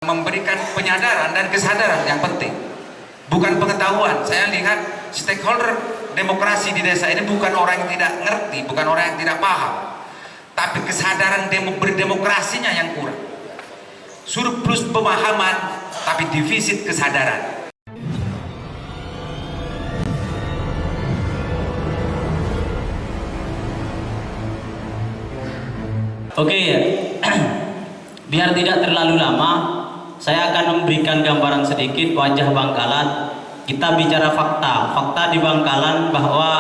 memberikan penyadaran dan kesadaran yang penting, bukan pengetahuan. Saya lihat stakeholder demokrasi di desa ini bukan orang yang tidak ngerti, bukan orang yang tidak paham, tapi kesadaran berdemokrasinya yang kurang. Surplus pemahaman tapi defisit kesadaran. Oke ya, biar tidak terlalu lama, saya akan memberikan gambaran sedikit wajah Bangkalan. Kita bicara fakta. Fakta di Bangkalan bahwa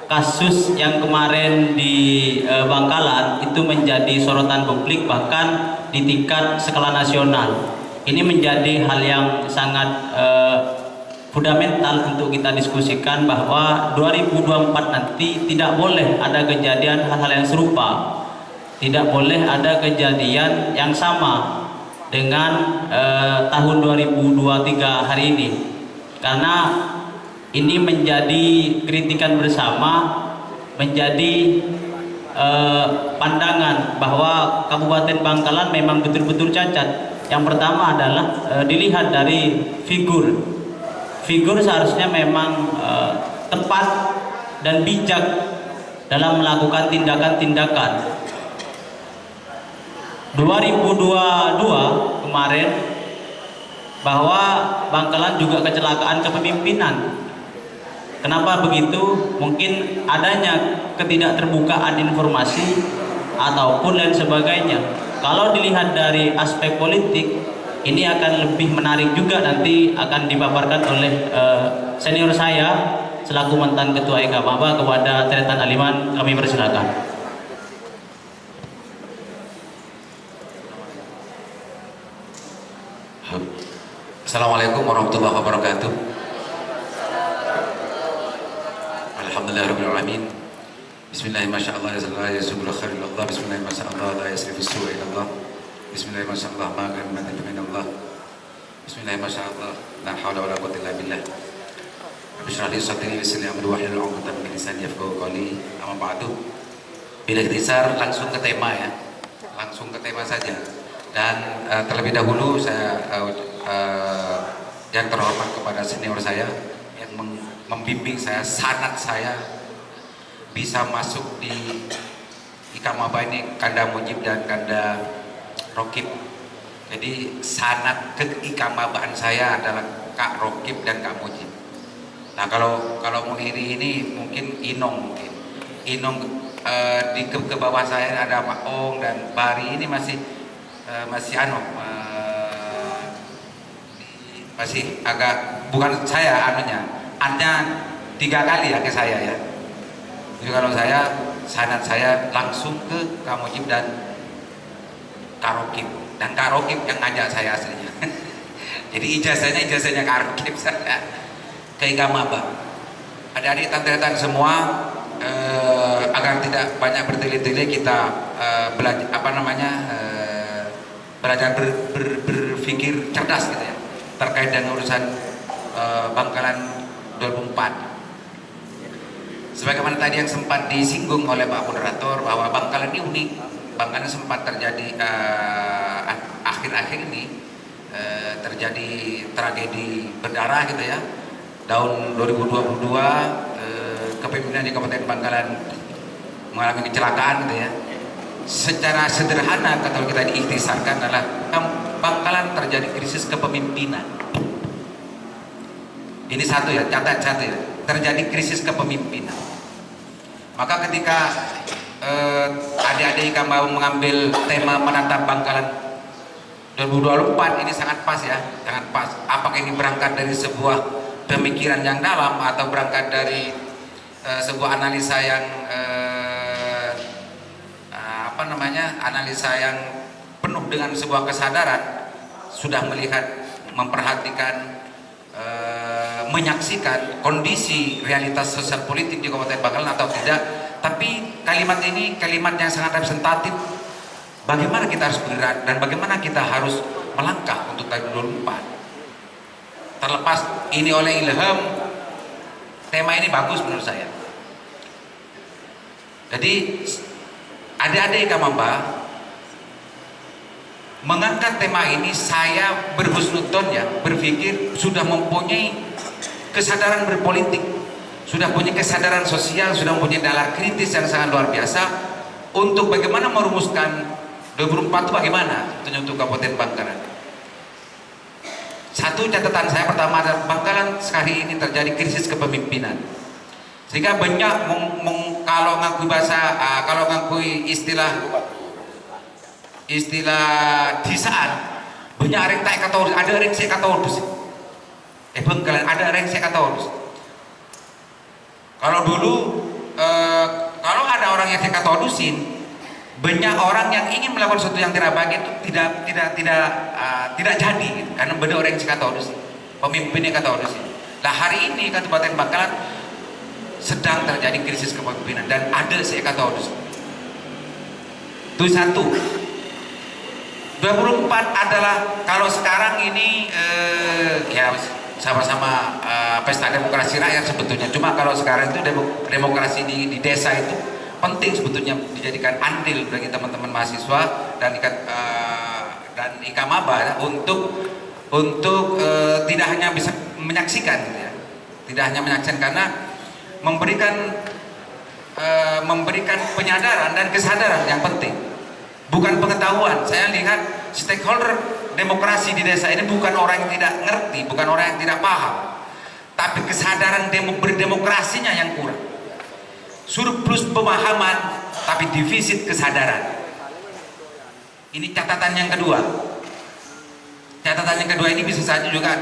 kasus yang kemarin di Bangkalan itu menjadi sorotan publik bahkan di tingkat skala nasional. Ini menjadi hal yang sangat fundamental untuk kita diskusikan bahwa 2024 nanti tidak boleh ada kejadian hal-hal yang serupa. Tidak boleh ada kejadian yang sama dengan tahun 2023 hari ini, karena ini menjadi kritikan bersama, menjadi pandangan bahwa Kabupaten Bangkalan memang betul-betul cacat. Yang pertama adalah dilihat dari figur seharusnya memang tepat dan bijak dalam melakukan tindakan-tindakan. 2022 kemarin bahwa Bangkalan juga kecelakaan kepemimpinan. Kenapa begitu? Mungkin adanya ketidakterbukaan informasi ataupun lain sebagainya. Kalau dilihat dari aspek politik, ini akan lebih menarik juga, nanti akan dipaparkan oleh senior saya selaku mantan ketua Ikamaba. Kepada Tretan Aliman kami persilakan. Assalamualaikum warahmatullahi wabarakatuh. Alhamdulillahirrahmanirrahim. Bismillahirrahmanirrahim. Bismillahirrahmanirrahim. Bismillahirrahmanirrahim. Bismillahirrahmanirrahim. La haula wala quwwata illa billah. Bishrah li sadri wa yassir li amri wahlul 'uqdatam min lisani yafqahu qawli. Amma ba'du. Bila ikhtisar langsung ke tema ya. Langsung ke tema saja. Dan terlebih dahulu saya yang terhormat kepada senior saya yang membimbing saya, sanad saya bisa masuk di Ikamaba ini, Kanda Mujib dan Kanda Rokib. Jadi sanad ke Ikamabaan saya adalah Kak Rokib dan Kak Mujib. Nah kalau Muniri ini mungkin Inong di ke bawah saya ada Pak Ong dan Bari ini masih masih agak, bukan saya annya 3 kali ya ke saya ya. Jadi kalau saya sanad saya langsung ke Kak Mujib dan Kak Rokib, dan Kak Rokib yang ngajak saya aslinya. Jadi ijazahnya Kak Rokib saya ke Ikamaba. Adik-adik tante-tante semua, agar tidak banyak bertele-tele kita belajar belajar berpikir cerdas gitu ya, terkait dengan urusan Bangkalan 2004. Sebagaimana tadi yang sempat disinggung oleh Pak Moderator bahwa Bangkalan ini unik. Bangkalan sempat terjadi akhir-akhir ini terjadi tragedi berdarah gitu ya. Tahun 2022 kepemimpinan di Kabupaten Bangkalan mengalami kecelakaan gitu ya. Secara sederhana kalau kita diikhtisarkan adalah Bangkalan terjadi krisis kepemimpinan. Ini satu ya, catat satu ya, terjadi krisis kepemimpinan. Maka ketika adik-adik Ikamaba mengambil tema menatap Bangkalan 2024 ini sangat pas ya, sangat pas. Apakah ini berangkat dari sebuah pemikiran yang dalam atau berangkat dari sebuah analisa yang analisa yang penuh dengan sebuah kesadaran, sudah melihat, memperhatikan, menyaksikan kondisi realitas sosial politik di Kabupaten Bangkalan atau tidak. Tapi kalimat ini kalimat yang sangat representatif bagaimana kita harus bergerak dan bagaimana kita harus melangkah untuk tahun 2024. Terlepas ini oleh ilham, tema ini bagus menurut saya. Jadi adik-adik Ikamaba mengangkat tema ini, saya berhusnudzon ya, berpikir sudah mempunyai kesadaran berpolitik, sudah punya kesadaran sosial, sudah mempunyai nalar kritis yang sangat luar biasa untuk bagaimana merumuskan 2024 itu bagaimana tentunya untuk Kabupaten Bangkalan. Satu catatan saya pertama adalah Bangkalan sekali ini terjadi krisis kepemimpinan, sehingga banyak kalau ngakui bahasa kalau ngakui istilah disaan banyak arek tak kata urus, ada arek saya kata urus Bangkalan ada arek saya kata urus. Kalau dulu kalau ada orang yang saya kata urusin, banyak orang yang ingin melakukan sesuatu yang tidak baik itu tidak jadi gitu. Karena benar orang yang kata urusin, pemimpinnya kata urusin. Nah hari ini Kabupaten Bangkalan sedang terjadi krisis kepemimpinan dan ada saya kata urusin. Itu satu. 24 adalah kalau sekarang ini ya sama-sama pesta demokrasi rakyat sebetulnya. Cuma kalau sekarang itu demokrasi di desa itu penting sebetulnya dijadikan andil bagi teman-teman mahasiswa dan Ikamaba untuk tidak hanya bisa menyaksikan gitu ya. Tidak hanya menyaksikan karena memberikan penyadaran dan kesadaran yang penting. Bukan pengetahuan. Saya lihat stakeholder demokrasi di desa ini bukan orang yang tidak ngerti, bukan orang yang tidak paham, tapi kesadaran berdemokrasinya yang kurang. Surplus pemahaman tapi defisit kesadaran. Ini catatan yang kedua. Catatan yang kedua ini bisa saja juga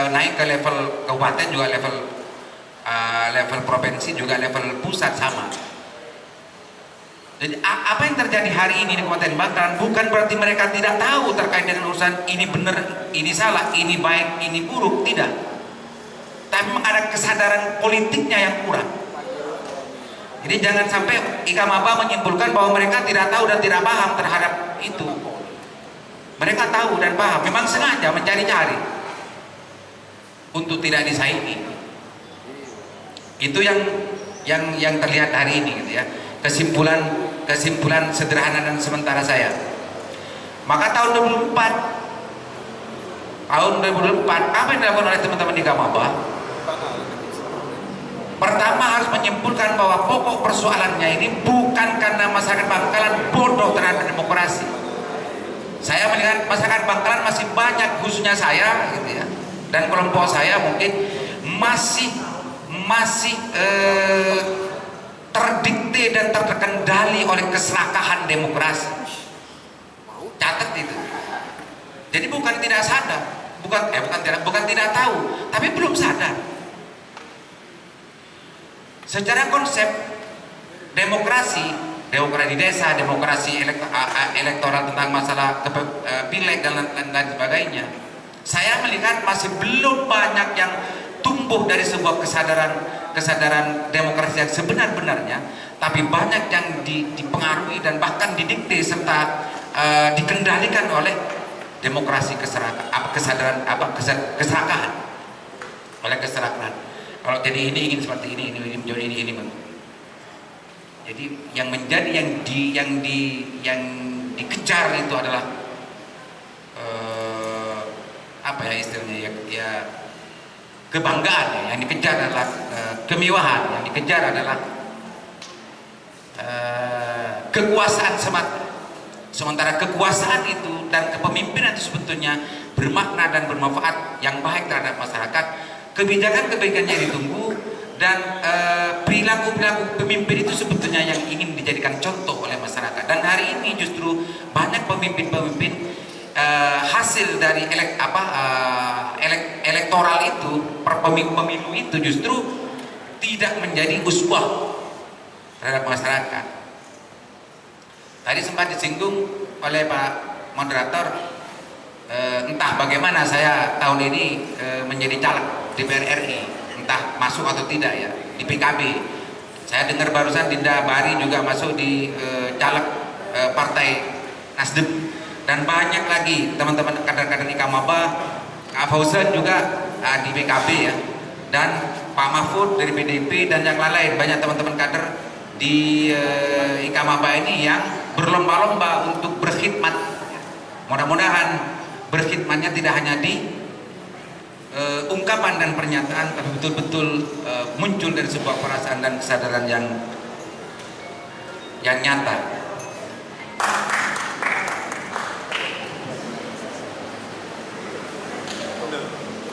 naik ke level kabupaten, juga level provinsi, juga level pusat sama. Jadi apa yang terjadi hari ini di Kabupaten Bangkalan bukan berarti mereka tidak tahu terkait dengan urusan ini benar, ini salah, ini baik, ini buruk, tidak. Tapi memang ada kesadaran politiknya yang kurang. Jadi jangan sampai Ikamaba menyimpulkan bahwa mereka tidak tahu dan tidak paham terhadap itu. Mereka tahu dan paham, memang sengaja mencari-cari untuk tidak disaingi. Itu yang terlihat hari ini gitu ya. Kesimpulan sederhana dan sementara saya. Maka tahun 2024 apa yang dilakukan oleh teman-teman di Ikamaba? Pertama harus menyimpulkan bahwa pokok persoalannya ini bukan karena masyarakat Bangkalan bodoh terhadap demokrasi. Saya melihat masyarakat Bangkalan masih banyak, khususnya saya gitu ya, dan kelompok saya mungkin masih terdikte dan terkendali oleh keserakahan demokrasi. Catat itu. Jadi bukan tidak sadar, bukan tidak tahu, tapi belum sadar. Secara konsep demokrasi di desa, demokrasi elektoral tentang masalah pileg dan lain sebagainya, saya melihat masih belum banyak yang tumbuh dari sebuah kesadaran demokrasi yang sebenar-benarnya, tapi banyak yang dipengaruhi dan bahkan didikte serta dikendalikan oleh demokrasi keserakahan. Kalau jadi ini ingin seperti ini menjadi ini. Jadi yang menjadi yang dikejar itu adalah apa ya istilahnya ya kebanggaan ya. Yang dikejar adalah kemewahan, yang dikejar adalah kekuasaan semata. Sementara kekuasaan itu dan kepemimpinan itu sebetulnya bermakna dan bermanfaat yang baik terhadap masyarakat. Kebijakan-kebijakan yang ditunggu dan perilaku-perilaku pemimpin itu sebetulnya yang ingin dijadikan contoh oleh masyarakat. Dan hari ini justru banyak pemimpin-pemimpin hasil dari elektoral itu, pemilu itu justru tidak menjadi uswah terhadap masyarakat. Tadi sempat disinggung oleh Pak Moderator, entah bagaimana saya tahun ini menjadi caleg DPR RI, entah masuk atau tidak ya di PKB. Saya dengar barusan Dinda Bari juga masuk di caleg Partai Nasdem, dan banyak lagi teman-teman kader-kader Ikamaba, Kak Fauzan juga di PKB ya, dan Pak Mahfud dari PDIP dan yang lain. Banyak teman-teman kader di Ikamaba ini yang berlomba-lomba untuk berkhidmat Mudah-mudahan berkhidmatnya tidak hanya di ungkapan dan pernyataan, tapi betul-betul muncul dari sebuah perasaan dan kesadaran yang nyata.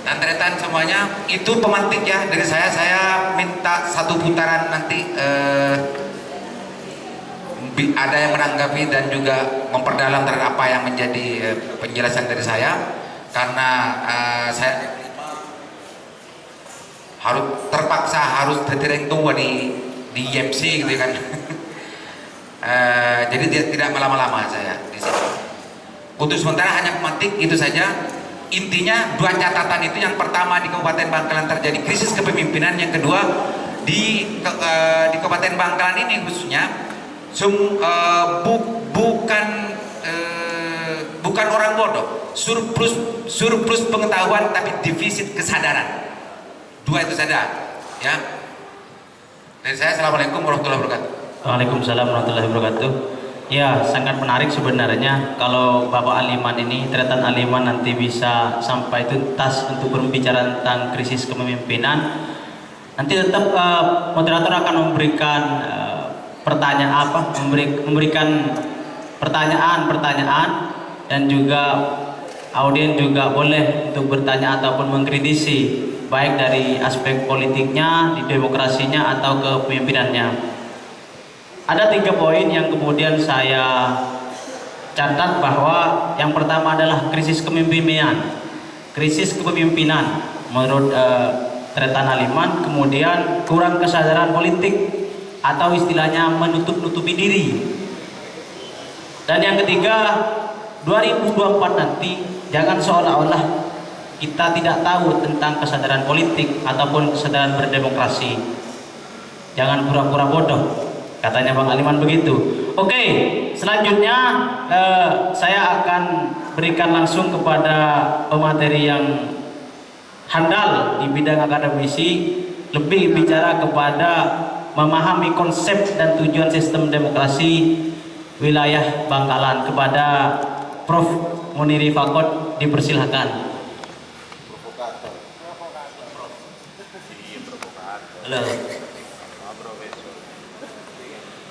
Dan teretan semuanya, itu pemantik ya dari saya minta satu putaran nanti ada yang menanggapi dan juga memperdalam terhadap apa yang menjadi penjelasan dari saya, karena saya harus tertireng tua di IMC gitu kan. Jadi tidak lama-lama saya di sini. Untuk sementara hanya pemantik itu saja. Intinya dua catatan itu, yang pertama di Kabupaten Bangkalan terjadi krisis kepemimpinan, yang kedua di Kabupaten Bangkalan ini khususnya bukan orang bodoh, surplus pengetahuan tapi defisit kesadaran. Dua itu saja ya. Dari saya, assalamualaikum warahmatullahi wabarakatuh. Waalaikumsalam warahmatullahi wabarakatuh. Ya, sangat menarik sebenarnya kalau Bapak Aliman ini, Tretan Aliman nanti bisa sampai tuntas untuk berbicara tentang krisis kepemimpinan. Nanti tetap moderator akan memberikan memberikan pertanyaan dan juga audien juga boleh untuk bertanya ataupun mengkritisi, baik dari aspek politiknya, di demokrasinya atau kepemimpinannya. Ada 3 poin yang kemudian saya catat, bahwa yang pertama adalah krisis kepemimpinan. Krisis kepemimpinan menurut Tretan Aliman, kemudian kurang kesadaran politik atau istilahnya menutup-nutupi diri. Dan yang ketiga, 2024 nanti jangan seolah-olah kita tidak tahu tentang kesadaran politik ataupun kesadaran berdemokrasi. Jangan pura-pura bodoh, katanya Bang Aliman begitu. Oke, selanjutnya saya akan berikan langsung kepada pemateri yang handal di bidang akademisi, lebih bicara kepada memahami konsep dan tujuan sistem demokrasi wilayah Bangkalan. Kepada Prof. Muniri Fakot dipersilahkan. Halo.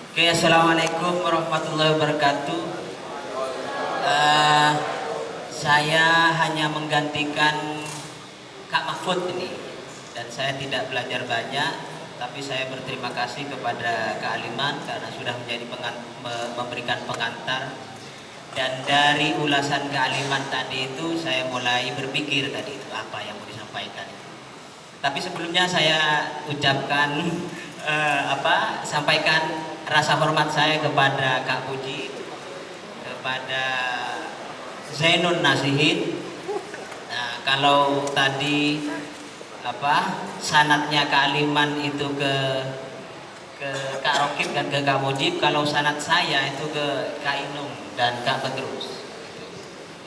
Oke, assalamualaikum warahmatullahi wabarakatuh. Saya hanya menggantikan Kak Mahfud ini, dan saya tidak belajar banyak, tapi saya berterima kasih kepada Kak Aliman karena sudah menjadi memberikan pengantar. Dan dari ulasan Kak Aliman tadi itu saya mulai berpikir tadi itu apa yang mau disampaikan. Tapi sebelumnya saya ucapkan sampaikan rasa hormat saya kepada Kak Puji, kepada Zainun Nasihin. Nah, kalau tadi sanatnya Kak Aliman itu ke Kak Rokib dan ke Kak Mujib, kalau sanat saya itu ke Kak Inung dan Kak Petrus,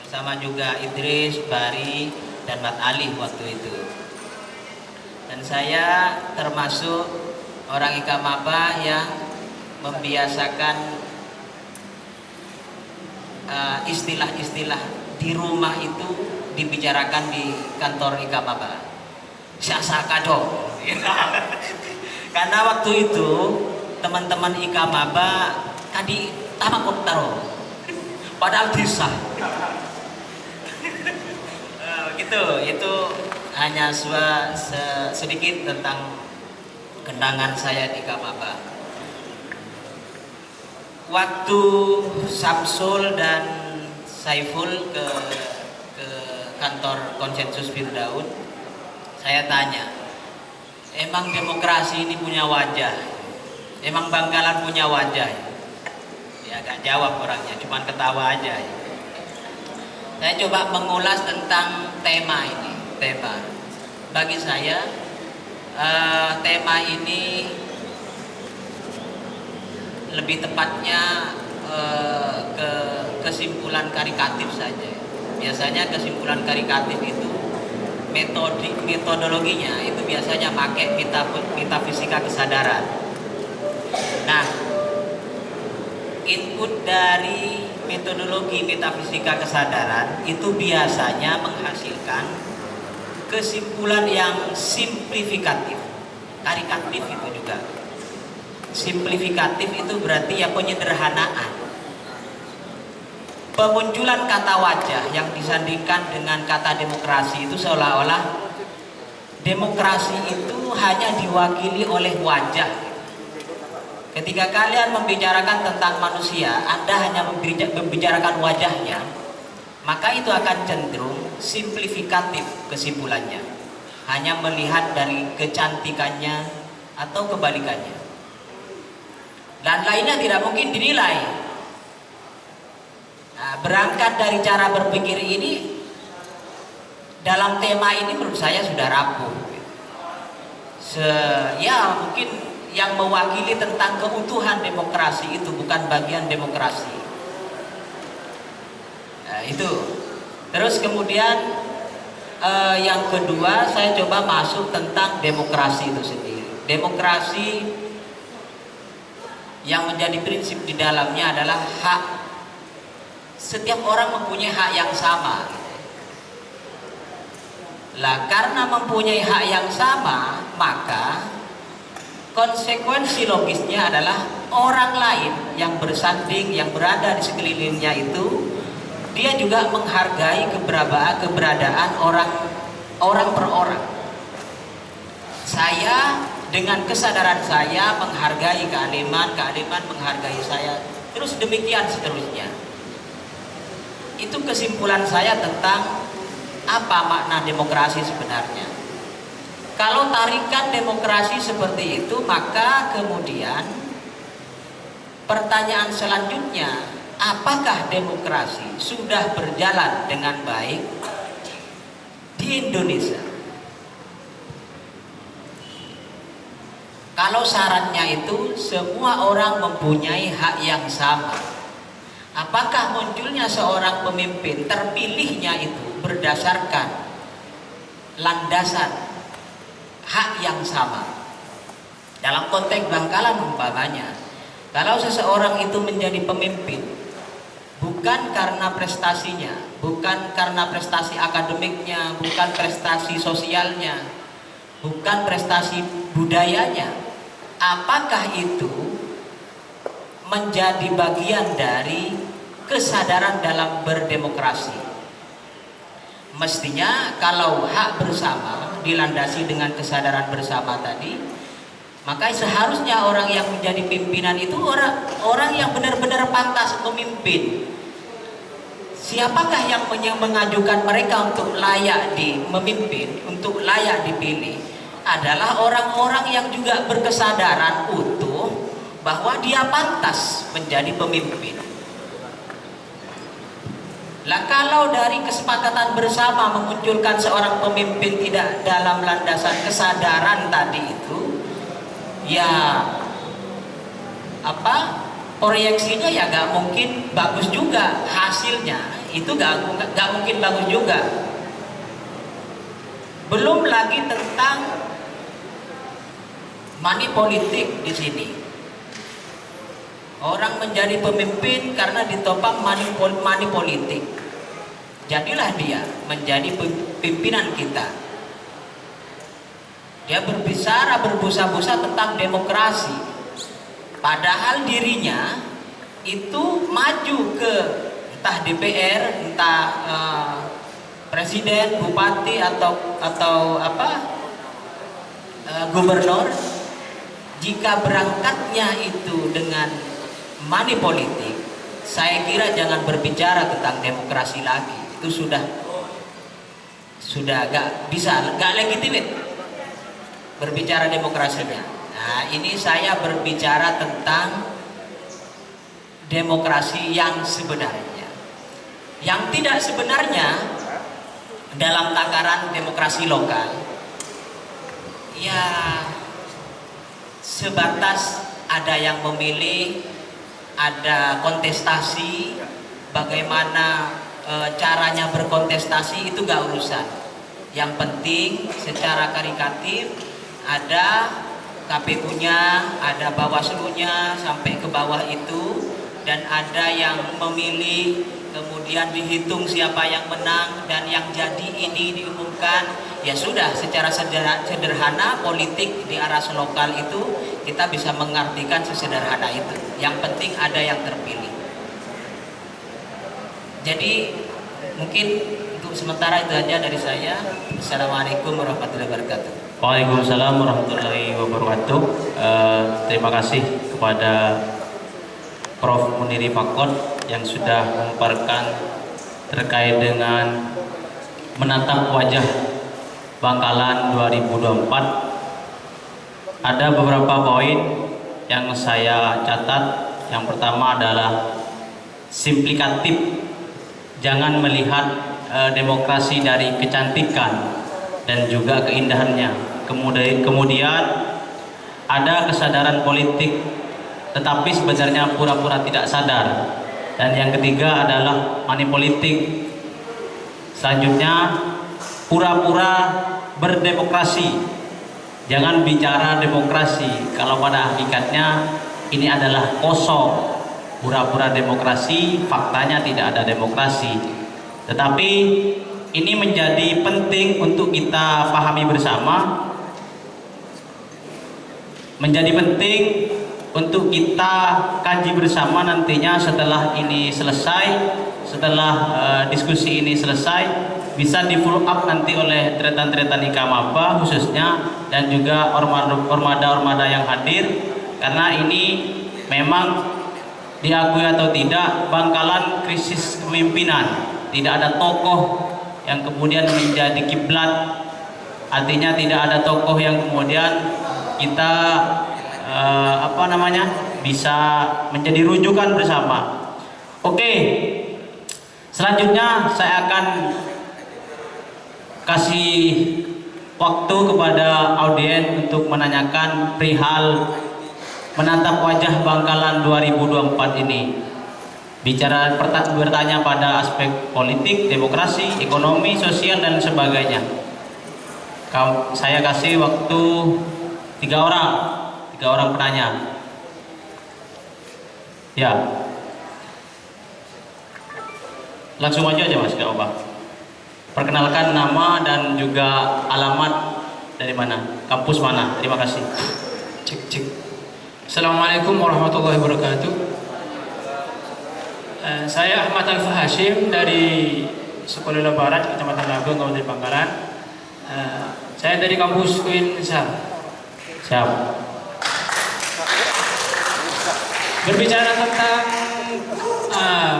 bersama juga Idris, Bari, dan Mat Ali waktu itu. Dan saya termasuk orang Ikamaba yang membiasakan istilah-istilah di rumah itu dibicarakan di kantor Ikamaba. Syasakado. Karena waktu itu teman-teman Ikamaba kadi tamak taro. Padahal bisa. Gitu, itu hanya sedikit tentang kenangan saya di Ikamaba. Waktu Samsul dan Saiful ke kantor Konsensus Firdaus, saya tanya, emang demokrasi ini punya wajah? Emang Bangkalan punya wajah? Ya gak jawab orangnya, cuman ketawa aja. Saya coba mengulas tentang tema ini. Bagi saya tema ini lebih tepatnya ke kesimpulan karikatif saja. Biasanya kesimpulan karikatif itu metodologinya itu biasanya pakai metafisika kesadaran. Nah, input dari metodologi metafisika kesadaran itu biasanya menghasilkan kesimpulan yang simplifikatif, karikatif itu juga. Simplifikatif itu berarti ya penyederhanaan. Pemunculan kata wajah yang disandingkan dengan kata demokrasi itu seolah-olah demokrasi itu hanya diwakili oleh wajah. Ketika kalian membicarakan tentang manusia, Anda hanya membicarakan wajahnya, maka itu akan cenderung simplifikatif kesimpulannya. Hanya melihat dari kecantikannya atau kebalikannya. Dan lainnya tidak mungkin dinilai. Nah, berangkat dari cara berpikir ini, dalam tema ini menurut saya sudah rapuh. Ya mungkin yang mewakili tentang keutuhan demokrasi itu bukan bagian demokrasi. Nah, itu. Terus kemudian yang kedua saya coba masuk tentang demokrasi itu sendiri. Demokrasi yang menjadi prinsip di dalamnya adalah hak. Setiap orang mempunyai hak yang sama. Lah karena mempunyai hak yang sama, maka konsekuensi logisnya adalah orang lain yang bersanding, yang berada di sekelilingnya itu, dia juga menghargai keberadaan orang per orang. Saya dengan kesadaran saya menghargai kealiman menghargai saya, terus demikian seterusnya. Itu kesimpulan saya tentang apa makna demokrasi sebenarnya. Kalau tarikan demokrasi seperti itu, maka kemudian pertanyaan selanjutnya, apakah demokrasi sudah berjalan dengan baik di Indonesia? Kalau syaratnya itu semua orang mempunyai hak yang sama, apakah munculnya seorang pemimpin terpilihnya itu berdasarkan landasan hak yang sama? Dalam konteks Bangkalan umpamanya, kalau seseorang itu menjadi pemimpin bukan karena prestasinya, bukan karena prestasi akademiknya, bukan prestasi sosialnya, bukan prestasi budayanya, apakah itu menjadi bagian dari kesadaran dalam berdemokrasi? Mestinya kalau hak bersama dilandasi dengan kesadaran bersama tadi, maka seharusnya orang yang menjadi pimpinan itu orang yang benar-benar pantas memimpin. Siapakah yang mengajukan mereka untuk layak memimpin, untuk layak dipilih? Adalah orang-orang yang juga berkesadaran utuh bahwa dia pantas menjadi pemimpin. Lah kalau dari kesepakatan bersama memunculkan seorang pemimpin tidak dalam landasan kesadaran tadi itu, ya proyeksinya ya gak mungkin bagus juga, hasilnya itu gak mungkin bagus juga. Belum lagi tentang money politik di sini. Orang menjadi pemimpin karena ditopang money politik. Jadilah dia menjadi pimpinan kita. Dia berbicara berbusa-busa tentang demokrasi. Padahal dirinya itu maju ke entah DPR, entah presiden, bupati atau gubernur. Jika berangkatnya itu dengan money politik, saya kira jangan berbicara tentang demokrasi lagi. Itu sudah gak bisa, gak legitimate berbicara demokrasinya. Nah, ini saya berbicara tentang demokrasi yang sebenarnya. Yang tidak sebenarnya dalam takaran demokrasi lokal, ya sebatas ada yang memilih, ada kontestasi, bagaimana caranya berkontestasi itu gak urusan. Yang penting secara karikatif ada KPU-nya, ada Bawaslu-nya sampai ke bawah itu dan ada yang memilih, kemudian dihitung siapa yang menang, dan yang jadi ini diumumkan. Ya sudah, secara sederhana politik di arah lokal itu kita bisa mengartikan sesederhana itu. Yang penting ada yang terpilih. Jadi mungkin untuk sementara itu aja dari saya. Assalamualaikum warahmatullahi wabarakatuh. Waalaikumsalam warahmatullahi wabarakatuh. Terima kasih kepada Prof. Muniri Pakot yang sudah memaparkan terkait dengan menatap wajah Bangkalan 2024. Ada beberapa poin yang saya catat. Yang pertama adalah simplikatif, jangan melihat demokrasi dari kecantikan dan juga keindahannya. Kemudian ada kesadaran politik, tetapi sebenarnya pura-pura tidak sadar. Dan yang ketiga adalah money politik. Selanjutnya, pura-pura berdemokrasi. Jangan bicara demokrasi kalau pada hakikatnya ini adalah kosong. Pura-pura demokrasi, faktanya tidak ada demokrasi. Tetapi ini menjadi penting untuk kita pahami bersama. Menjadi penting untuk kita kaji bersama nantinya setelah ini selesai, setelah diskusi ini selesai, bisa di follow up nanti oleh tretan-tretan Ikamaba khususnya, dan juga ormada-ormada yang hadir, karena ini memang diakui atau tidak, Bangkalan krisis kepemimpinan. Tidak ada tokoh yang kemudian menjadi kiblat, artinya tidak ada tokoh yang kemudian kita bisa menjadi rujukan bersama. Oke, selanjutnya saya akan kasih waktu kepada audien untuk menanyakan perihal menatap wajah Bangkalan 2024 ini. Bertanya pada aspek politik, demokrasi, ekonomi, sosial, dan sebagainya. Saya kasih waktu 3 orang penanya. Ya, langsung aja Mas, gak apa. Perkenalkan nama dan juga alamat, dari mana, kampus mana. Terima kasih. Cek. Assalamualaikum warahmatullahi wabarakatuh. Saya Ahmad Alfa Hashim dari Sekolah Barat, Kecamatan Labeng, Kabupaten Bangkalan. Saya dari kampus UIN Insar. Siap. Berbicara tentang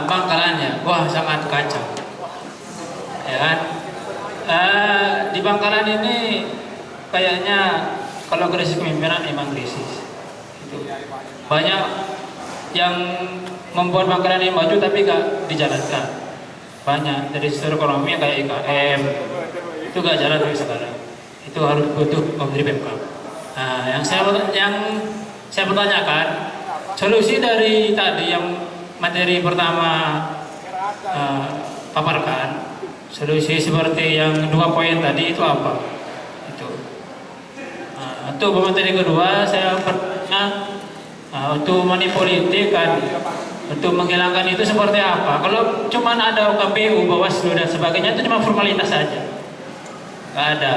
Bangkalan ya, wah sangat kacau. Ya kan? Di Bangkalan ini kayaknya kalau krisis kepemimpinan emang krisis. Banyak yang membuat Bangkalan ini maju tapi gak dijalankan. Banyak dari sektor ekonomi kayak IKM itu gak jalan sampai sekarang. Itu harus butuh Menteri Pemkab. Nah, yang saya pertanyakan, solusi dari tadi yang materi pertama paparkan, solusi seperti yang 2 poin tadi itu apa? Itu. Untuk materi kedua saya bertanya, untuk money politik kan, untuk menghilangkan itu seperti apa? Kalau cuma ada KPU, Bawaslu dan sebagainya itu cuma formalitas saja, nggak ada,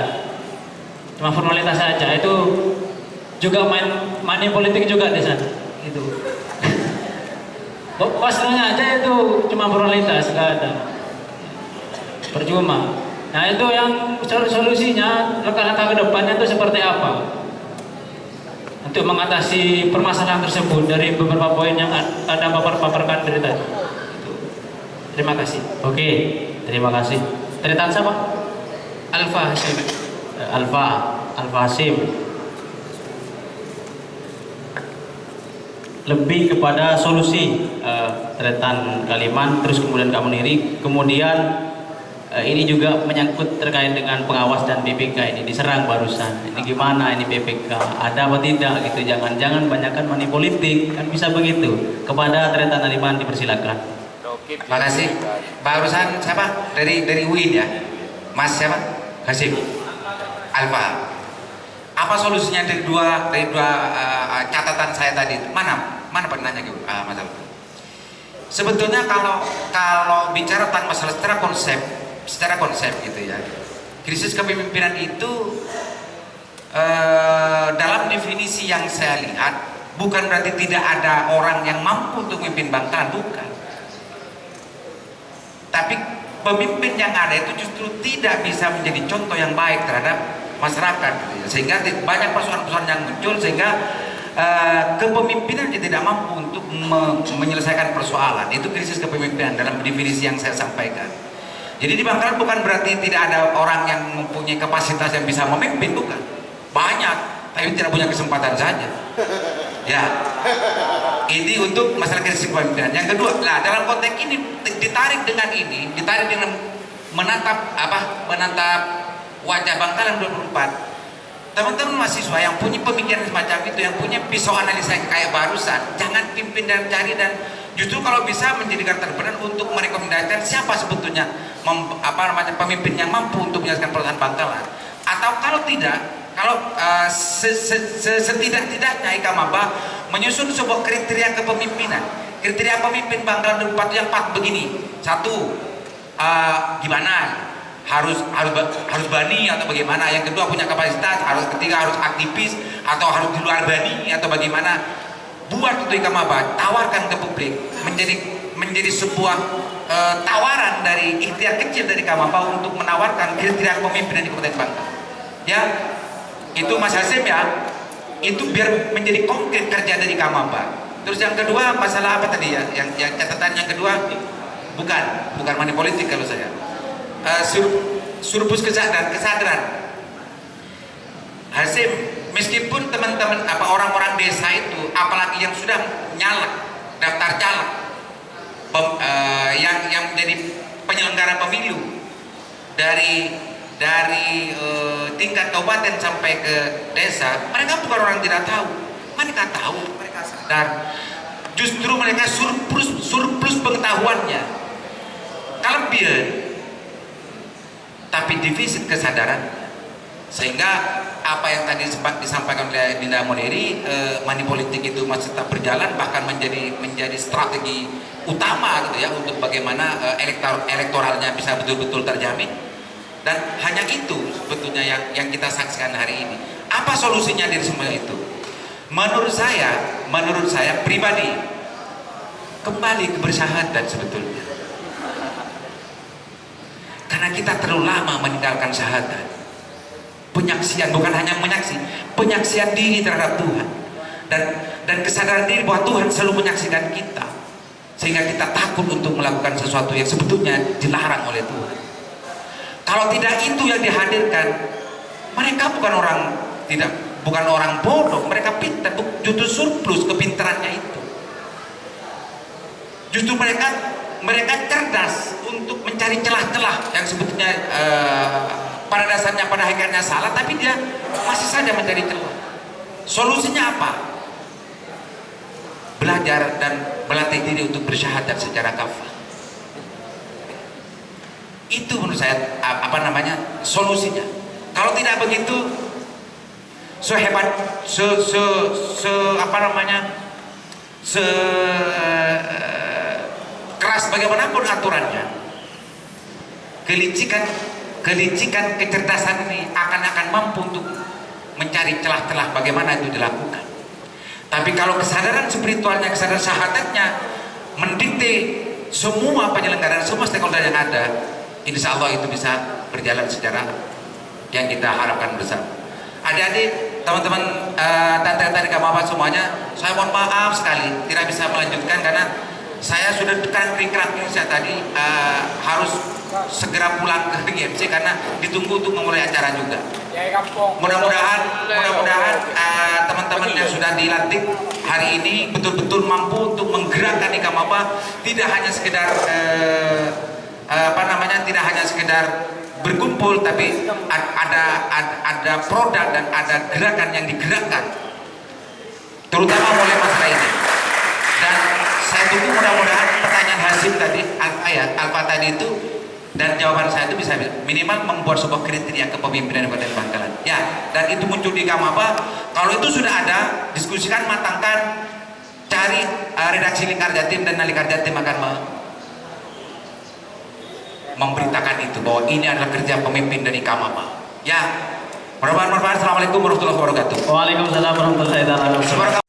cuma formalitas saja. Itu juga money politik juga di sana. Itu Bawaslunya aja itu cuma formalitas, nggak ada, percuma. Nah itu yang solusinya, langkah-langkah ke depannya itu seperti apa untuk mengatasi permasalahan tersebut dari beberapa poin yang ada paparkan dari tadi. Terima kasih. Oke, terima kasih. Tretan siapa? Alfa Hashim. Alfa Hashim. Lebih kepada solusi Tretan Kaliman, terus kemudian Kak Muniri, kemudian ini juga menyangkut terkait dengan pengawas dan BPK ini diserang barusan. Ini gimana ini BPK? Ada apa tidak gitu? Jangan-jangan banyakkan money politik, kan bisa begitu. Kepada Tretan Kaliman dipersilakan. Terima kasih. Barusan siapa? Dari UIN ya? Mas siapa? Hashim. Alfa. Apa solusinya dari dua catatan saya tadi? Mana penanya Mas Alfa? Sebetulnya kalau bicara tentang masalah secara konsep gitu ya, krisis kepemimpinan itu dalam definisi yang saya lihat bukan berarti tidak ada orang yang mampu untuk memimpin Bangkalan, bukan. Tapi pemimpin yang ada itu justru tidak bisa menjadi contoh yang baik terhadap masyarakat gitu ya. Sehingga banyak persoalan-persoalan yang muncul sehingga kepemimpinan dia tidak mampu untuk menyelesaikan persoalan. Itu krisis kepemimpinan dalam definisi yang saya sampaikan. Jadi di Bangkalan bukan berarti tidak ada orang yang mempunyai kapasitas yang bisa memimpin, bukan. Banyak, tapi tidak punya kesempatan saja. Ya, ini untuk masalah krisis kepemimpinan. Yang kedua, nah dalam konteks ini ditarik dengan menatap wajah Bangkalan 24. Teman-teman mahasiswa yang punya pemikiran semacam itu, yang punya pisau analisa yang kayak barusan, jangan pimpin dan cari, dan justru kalau bisa menjadikan terbenar untuk merekomendasikan siapa sebetulnya pemimpin yang mampu untuk menyelesaikan persoalan Bangkalan. Atau kalau tidak, setidak-tidaknya Ikamaba menyusun sebuah kriteria kepemimpinan. Kriteria pemimpin Bangkalan 24 yang 4 begini. Satu, gimana? harus bani atau bagaimana. Yang kedua punya kapasitas, ketiga harus aktivis atau harus di luar bani atau bagaimana. Buat untuk Ikamaba, tawarkan ke publik, menjadi sebuah tawaran dari ikhtiar kecil dari Ikamaba untuk menawarkan kriteria pemimpinan di Kabupaten Bangkalan. Ya, itu Mas Hasim ya, itu biar menjadi konkret kerja dari Ikamaba. Terus yang kedua masalah apa tadi ya? Yang catatan yang kedua bukan money politik kalau saya. Surplus kesadaran. Hasim, meskipun teman-teman orang-orang desa itu, apalagi yang sudah nyalek, daftar caleg, yang menjadi penyelenggara pemilu dari tingkat kabupaten sampai ke desa, mereka bukan orang tidak tahu, mereka tahu, mereka sadar. Justru mereka surplus pengetahuannya, kelebihan. Tapi defisit kesadaran, sehingga apa yang tadi sempat disampaikan oleh Dinda Moneri, money politik itu masih tetap berjalan, bahkan menjadi strategi utama gitu ya untuk bagaimana elektoralnya bisa betul-betul terjamin. Dan hanya itu sebetulnya yang kita saksikan hari ini. Apa solusinya dari semua itu? Menurut saya pribadi, kembali ke bersahadat sebetulnya. Karena kita terlalu lama meninggalkan syahadat, penyaksian, bukan hanya penyaksian diri terhadap Tuhan, dan kesadaran diri bahwa Tuhan selalu menyaksikan kita, sehingga kita takut untuk melakukan sesuatu yang sebetulnya dilarang oleh Tuhan. Kalau tidak itu yang dihadirkan, mereka bukan orang bodoh, mereka pintar, justru surplus kepintarannya itu. Justru mereka cerdas untuk mencari celah-celah yang sebetulnya pada dasarnya, pada hakikatnya salah, tapi dia masih saja mencari celah. Solusinya apa? Belajar dan melatih diri untuk bersyahadat secara kafah. Itu menurut saya solusinya. Kalau tidak begitu, keras bagaimanapun aturannya, kelicikan kecerdasan ini akan mampu untuk mencari celah-celah bagaimana itu dilakukan. Tapi kalau kesadaran spiritualnya, kesadaran syahadatnya mendikte semua penyelenggaraan, semua stakeholder yang ada, insya Allah itu bisa berjalan secara yang kita harapkan bersama. Adik-adik, teman-teman, tante-tante Ikamaba semuanya, saya mohon maaf sekali tidak bisa melanjutkan karena saya sudah kering-kering saya tadi harus segera pulang ke GMC karena ditunggu untuk memulai acara juga. Mudah-mudahan teman-teman yang sudah dilantik hari ini betul-betul mampu untuk menggerakkan Ikamaba, tidak hanya sekedar tidak hanya sekedar berkumpul, tapi ada produk dan ada gerakan yang digerakkan, terutama oleh masalah ini. Dan saya tunggu mudah-mudahan pertanyaan Hasim tadi, Alfa tadi itu, dan jawaban saya itu bisa minimal membuat sebuah kriteria kepemimpinan Kabupaten Bangkalan. Ya, dan itu muncul di Ikamaba. Kalau itu sudah ada, diskusikan, matangkan, cari redaksi Lingkar Jatim dan Lingkar Jatim akan memberitakan itu bahwa ini adalah kerja pemimpin dari Kamapa. Ya, mudah-mudahan. Assalamualaikum warahmatullahi wabarakatuh. Waalaikumsalam warahmatullahi wabarakatuh. Suara